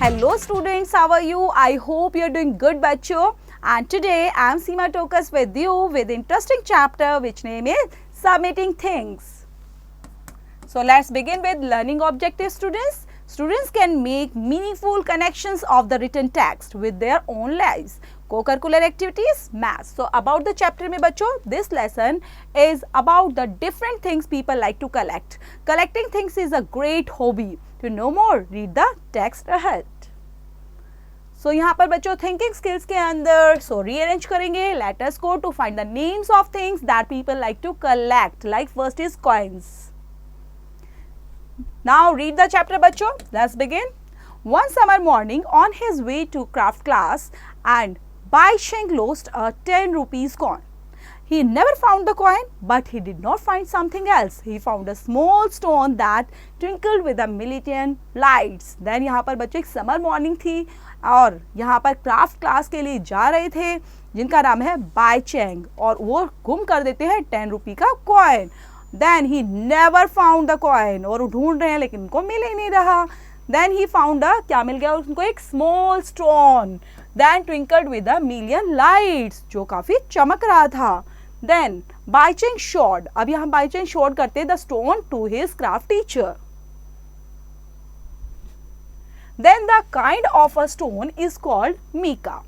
Hello students, how are you? I hope you're doing good bachcho. And today I am Seema Tokas with you with interesting chapter which name is Submitting Things. So let's begin with learning objectives students. Students can make meaningful connections of the written text with their own lives. Co-curricular activities, math. So about the chapter mein bachcho, this lesson is about the different things people like to collect. Collecting things is a great hobby. To know more, read the text ahead. So यहाँ पर बच्चों thinking skills के अंदर so rearrange करेंगे. Let us go to find the names of things that people like to collect. Like first is coins. Now read the chapter bachcho. Let's begin. One summer morning on his way to craft class and Bai Cheng lost a 10 rupees coin. He never found the coin, but he did not find something else. He found a small stone that twinkled with a million lights. Then यहाँ पर बच्चों एक summer morning थी और यहाँ पर craft class के लिए जा रहे थे जिनका नाम है बाई चेंग और वो गुम कर देते हैं 10 रुपी का coin. Then he never found the coin और वो ढूंढ रहे हैं लेकिन उनको मिल ही नहीं रहा. देन ही फाउंड क्या मिल गया उनको एक small stone then twinkled with a million lights जो काफी चमक रहा था. Then Bai Cheng showed, अब यहाँ Bai Cheng showed करते the stone to his craft teacher. Then the kind of a stone is called mica.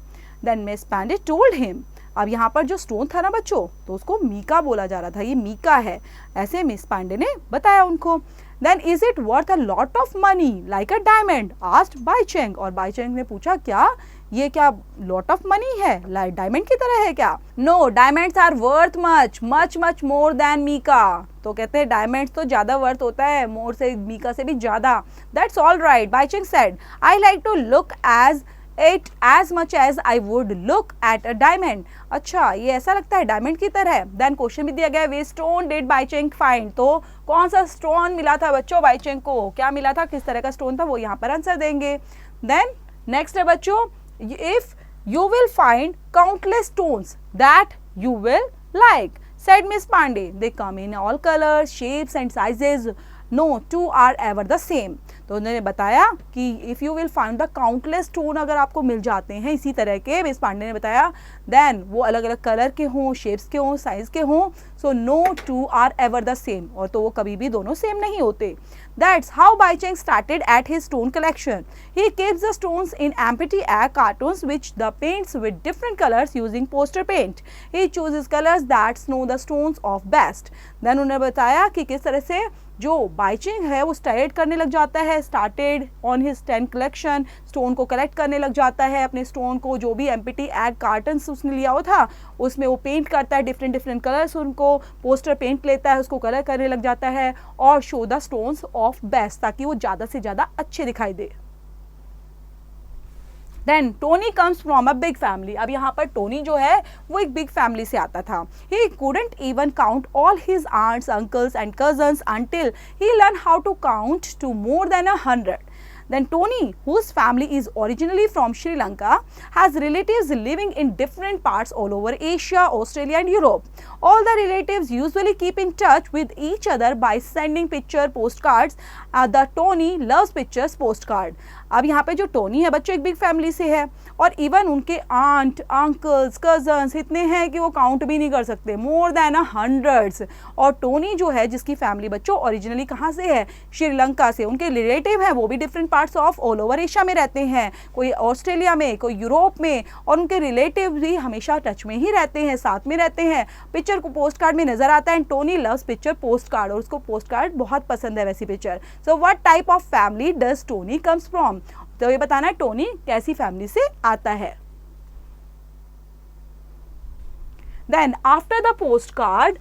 Then Miss Pandey told him. अब यहाँ पर जो स्टोन था ना बच्चों तो उसको मीका बोला जा रहा था, ये मीका है ऐसे मिस पांडे ने बताया उनको. Then is it worth a lot of money like a diamond? asked Bai Cheng. और Bai Cheng ने पूछा क्या ये क्या लॉट ऑफ मनी है लाइक डायमंड की तरह है क्या? No diamonds are worth much much much more than mica. तो कहते हैं डायमंड्स तो ज्यादा वर्थ होता है मोर से मीका से भी ज्यादा. That's all right by Cheng said. I like to look as it as much as I would look at a diamond. अच्छा ये ऐसा लगता है डायमंड की तरह. देन क्वेश्चन भी दिया गया way stone did Bai Cheng find. तो कौन सा स्टोन मिला था बच्चों बाई चेंग को, क्या मिला था, किस तरह का स्टोन था वो यहाँ पर आंसर देंगे. देन नेक्स्ट है बच्चों if you will find countless stones that you will like, said Miss Pandey. They come in all colors, shapes and sizes. No two are ever the same. तो उन्होंने बताया कि if you will find the countless stone अगर आपको मिल जाते हैं इसी तरह के, मिस पांडे ने बताया then वो अलग अलग कलर के हों, शेप्स के हों, साइज के हों. So no two are ever the same. और तो वो कभी भी दोनों सेम नहीं होते. That's how Bai Cheng started at his stone collection. He keeps the stones in empty egg cartons which the paints with different colors using poster paint. He chooses colors that know the stones of best. Then उन्होंने बताया कि किस तरह से जो by Cheng है वो start करने लग जाता है, started on his 10 collection, stone को कलेक्ट करने लग जाता है. अपने स्टोन को जो भी एम्प्टी एग कार्टन्स उसने लिया हुआ था उसमें वो पेंट करता है डिफरेंट डिफरेंट कलर्स, उनको पोस्टर पेंट लेता है, उसको कलर करने लग जाता है और show the stones of best ताकि वो ज़्यादा से ज़्यादा अच्छे दिखाई दे. Then Tony comes from a big family. अब यहाँ पर टोनी जो है वो एक बिग फैमिली से आता था. He couldn't even count all his aunts, uncles and cousins until he learned how to count to more than 100. Then Tony, whose family is originally from Sri Lanka, has relatives living in different parts all over Asia, Australia and Europe. All the relatives usually keep in touch with each other by sending picture postcards. The Tony loves pictures postcard. अब यहाँ पे जो Tony है बच्चों एक big family से है और इवन उनके आंट, अंकल्स, कजन्स इतने हैं कि वो काउंट भी नहीं कर सकते, मोर देन 100. और टोनी जो है जिसकी फैमिली बच्चों ओरिजिनली कहाँ से है, श्रीलंका से. उनके रिलेटिव हैं वो भी different parts of all over Asia में रहते हैं, कोई ऑस्ट्रेलिया में, कोई यूरोप में, और उनके रिलेटिव भी हमेशा टच में ही रहते हैं, साथ में रहते हैं. पिक्चर को पोस्ट कार्ड में नजर आता है and Tony loves picture post card और उसको पोस्ट कार्ड बहुत पसंद है वैसी picture. So what type of family does Tony comes from. तो ये बताना है टोनी कैसी फैमिली से आता है. Then after the postcard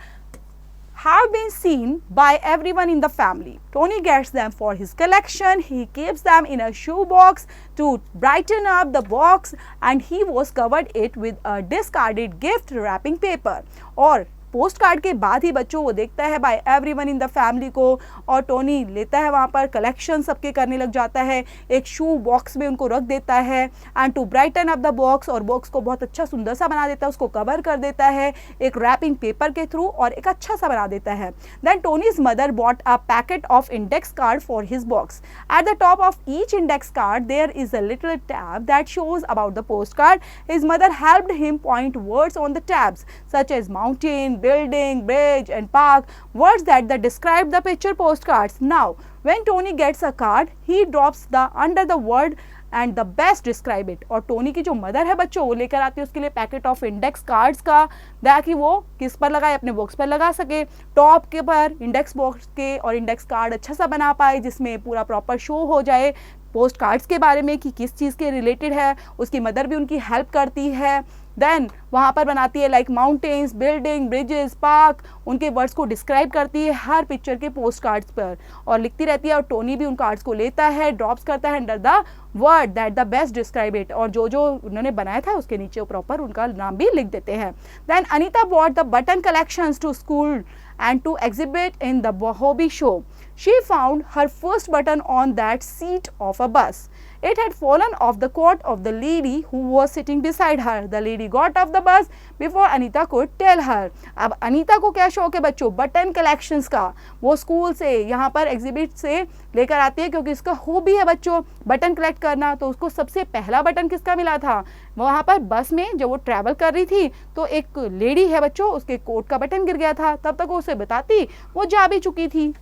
have been seen by everyone in the family, Tony gets them for his collection. He keeps them in a shoebox to brighten up the box and he was covered it with a discarded gift wrapping paper. और postcard के बाद ही बच्चों वो देखता है by everyone in the family को, और टोनी लेता है वहाँ पर कलेक्शन सबके करने लग जाता है, एक शू बॉक्स में उनको रख देता है, and to brighten up the box, और बॉक्स को बहुत अच्छा सुंदर सा बना देता है, उसको कवर कर देता है एक रैपिंग पेपर के थ्रू और एक अच्छा सा बना देता है. Then Tony's mother bought a packet of index card for his box. At the top of each index card there is a little tab that shows about the post card. His mother helped him point words on the tabs such as mountain, building, bridge and park, words that describe the picture postcards. Now, when Tony gets a card, he drops the under the word and the best describe it. और Tony की जो mother है बच्चों वो लेकर आती है उसके लिए पैकेट ऑफ इंडेक्स कार्ड्स का, ताकि वो किस पर लगाए, अपने बॉक्स पर लगा सके, टॉप के पर इंडेक्स बॉक्स के, और इंडेक्स कार्ड अच्छा सा बना पाए जिसमें पूरा प्रॉपर शो हो जाए पोस्ट कार्ड्स के बारे में कि किस चीज़ के रिलेटेड है. उसकी मदर भी उनकी हेल्प करती है. देन वहाँ पर बनाती है like mountains, building, bridges, park, उनके वर्ड्स को डिस्क्राइब करती है हर पिक्चर के पोस्ट कार्ड्स पर और लिखती रहती है. और टोनी भी उन कार्ड्स को लेता है, ड्रॉप्स करता है under the word that the best describe it, और जो जो उन्होंने बनाया था उसके नीचे प्रॉपर उनका नाम भी लिख देते हैं. Then Anita bought the button collections to school and to exhibit in the hobby show. She found her first button on that seat of a bus. It had fallen off the coat of the lady who was sitting beside her. The lady got off the bus before Anita could tell her. अब अनीता को क्या शौक है बच्चों, button collections का. वो school से यहाँ पर एग्जिबिट से लेकर आती है क्योंकि इसका हॉबी है बच्चों बटन कलेक्ट करना. तो उसको सबसे पहला बटन किसका मिला था, वहाँ पर बस में जब वो ट्रैवल कर रही थी तो एक लेडी है बच्चों, उसके कोट का बटन गिर गया था. तब तक वो उसे बताती, वो जा भी चुकी थी.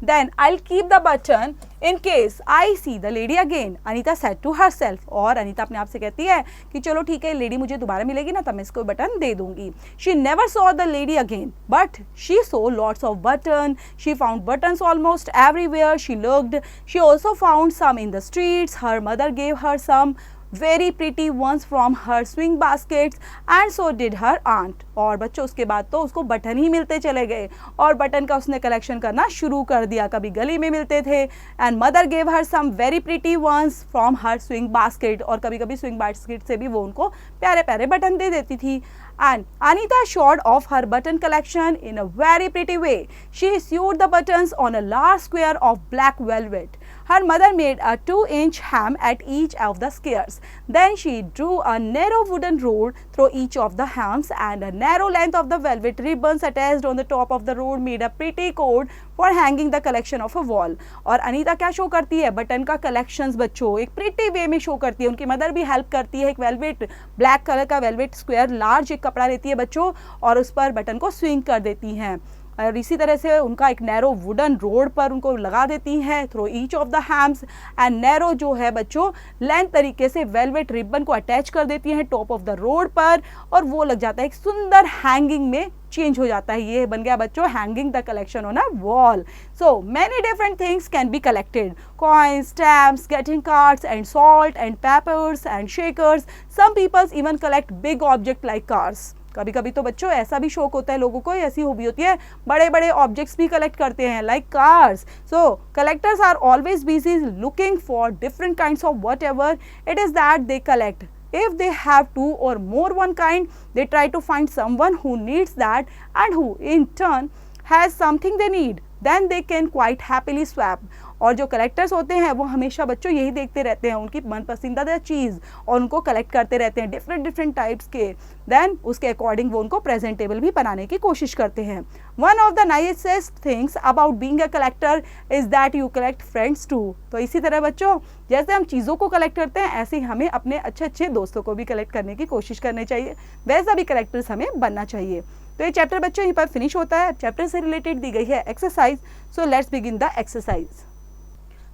Then I'll keep the button in case I see the lady again, Anita said to herself. और अनीता अपने आप से कहती है कि चलो ठीक है, लेडी मुझे दोबारा मिलेगी ना तब मैं इसको बटन दे दूंगी. She never saw the lady again, but she saw lots of buttons. She found buttons almost everywhere she looked. She also found some in the streets. Her mother gave her some very pretty ones from her swing baskets and so did her aunt. और बच्चों उसके बाद तो उसको button ही मिलते चले गए और बटन का उसने कलेक्शन करना शुरू कर दिया. कभी गली में मिलते थे and mother gave her some very pretty ones from her swing basket, और कभी कभी स्विंग बास्केट से भी वो उनको प्यारे प्यारे बटन दे देती थी. And Anita showed off her button collection in a very pretty way. She sewed the buttons on a large square of black velvet. Her mother made a 2-inch hem at each of the squares. Then she drew a narrow wooden road through each of the hems, and a narrow length of the velvet ribbons attached on the top of the road made a pretty cord for hanging the collection of a wall. और अनीता क्या show करती है, button का collections बच्चों एक pretty वे में show करती है. उनकी मदर भी हेल्प करती है. एक वेलवेट ब्लैक कलर का वेलवेट स्क्वायर लार्ज एक कपड़ा लेती है बच्चों और उस पर बटन को स्विंग कर देती हैं. और इसी तरह से उनका एक नैरो वुडन रोड पर उनको लगा देती हैं through each of the hams, and narrow जो है बच्चों लेंथ तरीके से वेलवेट रिबन को अटैच कर देती हैं टॉप ऑफ द रोड पर, और वो लग जाता है एक सुंदर हैंगिंग में चेंज हो जाता है. ये बन गया बच्चों hanging the collection on a wall. So many different things can be collected, coins, stamps, getting cards and salt and peppers and shakers. Some people even collect big objects like cars. कभी कभी तो बच्चों ऐसा भी शौक होता है लोगों को, ऐसी हॉबी होती है बड़े बड़े ऑब्जेक्ट्स भी कलेक्ट करते हैं like cars. So collectors are always busy looking for different kinds of whatever it is that they collect. If they have two or more one kind, they try to find someone who needs that and who in turn has something they need. Then they can quite happily swap. और जो collectors होते हैं वो हमेशा बच्चों यही देखते रहते हैं उनकी मनपसंदीदा चीज़ और उनको कलेक्ट करते रहते हैं डिफरेंट टाइप्स के. देन उसके अकॉर्डिंग वो उनको प्रेजेंटेबल भी बनाने की कोशिश करते हैं. One of the nicest things about being a collector is that you collect friends too. तो इसी तरह बच्चों जैसे हम चीज़ों को कलेक्ट करते हैं ऐसे ही हमें अपने अच्छे अच्छे दोस्तों को भी कलेक्ट करने की कोशिश करनी चाहिए. वैसा भी कलेक्टर्स हमें बनना चाहिए. तो ये चैप्टर बच्चों यहीं पर फिनिश होता है. चैप्टर से रिलेटेड दी गई है exercise. So let's begin the exercise.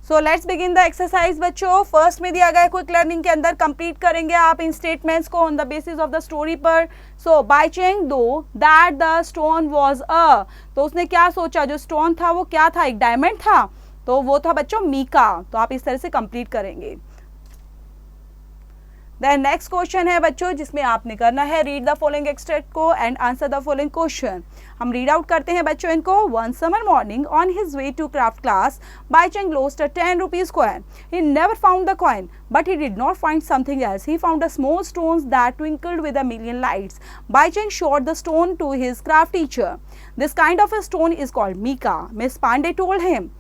So let's begin the exercise बच्चों. फर्स्ट में दिया गया है क्विक लर्निंग के अंदर कंप्लीट करेंगे आप इन स्टेटमेंट्स को on the basis of the story पर. सो बाय चेंग दो that the stone was a, तो उसने क्या सोचा, जो स्टोन था वो क्या था, एक डायमंड था, तो वो था बच्चों मीका. तो आप इस तरह से कंप्लीट करेंगे. देन नेक्स्ट क्वेश्चन है बच्चों जिसमें आपने करना है रीड द फॉलोइंग एक्सट्रैक्ट को and answer the following question. हम रीड आउट करते हैं बच्चों इनको। One summer morning on his way to craft class Baicheng lost a 10 rupees coin. He never found the coin, but he did not find something else. He found a small stone that twinkled with a million lights. Baicheng showed the stone to his craft teacher. This kind of a stone is called mica. Miss Pandey told him,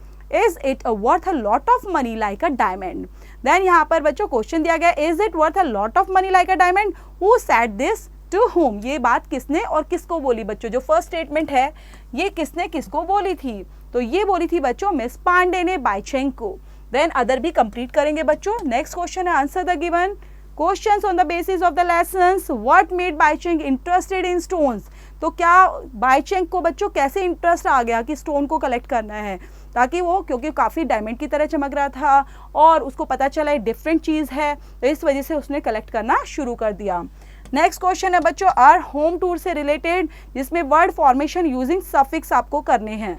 is it worth a lot of money like a diamond? Then यहाँ पर बच्चों question दिया गया, is it worth a lot of money like a diamond? Who said this to whom? ये बात किसने और किसको बोली बच्चों? जो फर्स्ट स्टेटमेंट है ये किसने किसको बोली थी? तो ये बोली थी बच्चों मिस पांडे ने बाईचेंग को। देन अदर भी कंप्लीट करेंगे बच्चों। नेक्स्ट क्वेश्चन है answer the given questions on the basis of the lessons. What made Baicheng interested in stones? तो क्या बाईचेंग को बच्चों कैसे इंटरेस्ट आ गया कि स्टोन को कलेक्ट करना है? ताकि वो क्योंकि काफ़ी डायमंड की तरह चमक रहा था और उसको पता चला एक डिफरेंट चीज़ है, तो इस वजह से उसने कलेक्ट करना शुरू कर दिया। नेक्स्ट क्वेश्चन है बच्चों आर होम टूर से रिलेटेड, जिसमें वर्ड फॉर्मेशन यूजिंग सफिक्स आपको करने हैं।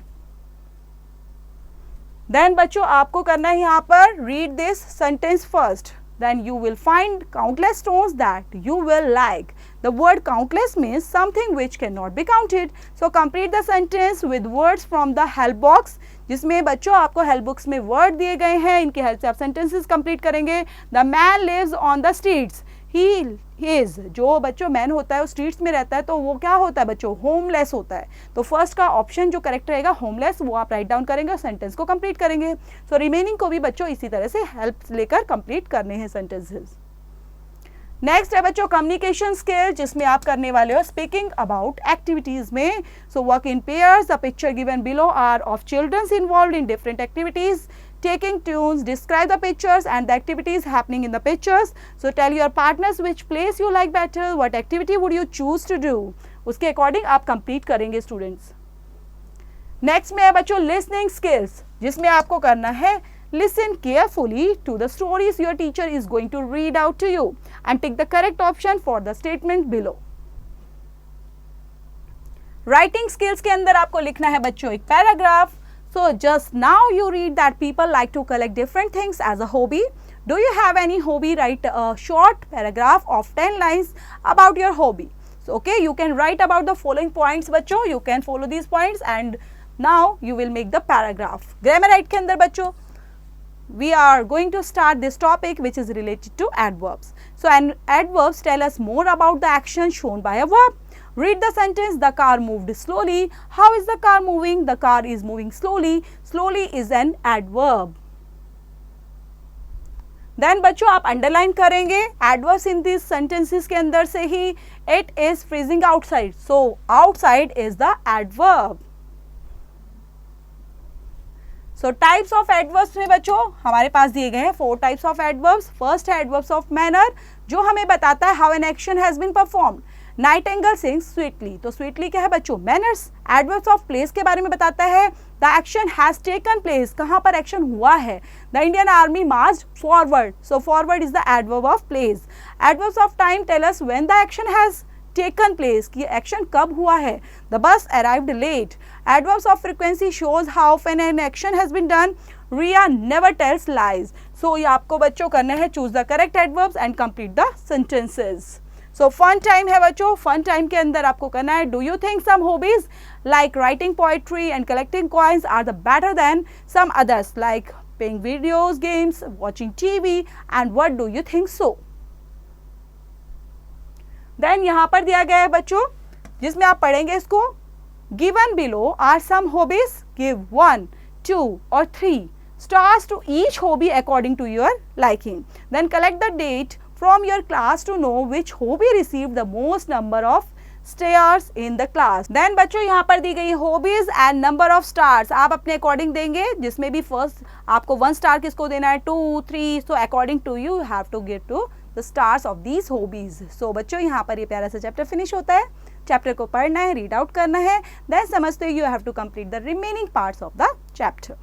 देन बच्चों आपको करना है यहाँ पर read this sentence first, then you will find countless stones that you will like. The word countless means something which cannot be counted. So complete the sentence with words from the help box, जिसमें बच्चों आपको help books में word दिए गए हैं, इनकी help से आप सेंटेंसेस कंप्लीट करेंगे। The man lives on the streets, he is, जो बच्चों मैन होता है वो स्ट्रीट्स में रहता है, तो वो क्या होता है बच्चों? होमलेस होता है। तो फर्स्ट का ऑप्शन जो करेक्ट रहेगा होमलेस, वो आप राइट डाउन करेंगे और सेंटेंस को कंप्लीट करेंगे। सो रिमेनिंग को भी बच्चों इसी तरह से हेल्प लेकर कंप्लीट करने हैं सेंटेंसेस। नेक्स्ट है बच्चों कम्युनिकेशन स्किल, जिसमें आप करने वाले हो स्पीकिंग अबाउट एक्टिविटीज में। So work in pairs, the picture given below are of childrens involved in different activities. Taking turns, describe the pictures and the activities happening in the pictures. So tell your partners which place you like better, what activity would you choose to do. उसके according आप complete करेंगे students. Next में है बच्चों listening skills, जिसमें आपको करना है listen carefully to the stories your teacher is going to read out to you and pick the correct option for the statement below. Writing skills के अंदर आपको लिखना है बच्चों एक paragraph. So just now you read that people like to collect different things as a hobby. Do you have any hobby? Write a short paragraph of 10 lines about your hobby. So okay, you can write about the following points बच्चों, you can follow these points and now you will make the paragraph. Grammar right के अंदर बच्चों we are going to start this topic which is related to adverbs. So adverbs tell us more about the action shown by a verb. Read the sentence, the car moved slowly. How is the car moving? The car is moving slowly. Slowly is an adverb. Then बच्चों आप underline करेंगे adverbs in these sentences के अंदर से ही। It is freezing outside. So outside is the adverb. So types of adverbs में बच्चों हमारे पास दिए गए हैं 4 types of adverbs. First है adverbs of manner, जो हमें बताता है how an action has been performed. Nightingale sings sweetly, तो स्वीटली क्या है बच्चों? मैनर्स। एडवर्ब्स ऑफ प्लेस के बारे में बताता है the action has taken place, कहाँ पर एक्शन हुआ है। The Indian army marched forward, so forward is the adverb of place. Adverbs of time tell us when the action has taken place, कि एक्शन कब हुआ है। The bus arrived late. Adverbs of frequency shows how often an action has been done. Riya never tells lies. So ये आपको बच्चों करना है choose the correct adverbs and complete the sentences. So fun time है बच्चों, फन टाइम के अंदर आपको करना है do you think some hobbies like writing poetry and collecting coins are the better than some others like playing videos, games, watching TV and what do you think so. Then यहाँ पर दिया गया है बच्चों जिसमें आप पढ़ेंगे इसको। Given below are some hobbies, give 1, 2 or 3 stars to each hobby according to your liking. Then collect the date from your class to know which hobby received the most number of stars in the class. Then बच्चों यहाँ पर दी गई hobbies and number of stars आप अपने according देंगे, जिसमें भी first आपको 1 स्टार किसको देना है, 2, 3, so according to you have to give to the stars of these hobbies. So बच्चों यहाँ पर ये प्यारा सा चैप्टर फिनिश होता है। चैप्टर को पढ़ना है, रीड आउट करना है, देन समझते you have to complete the remaining parts of the chapter.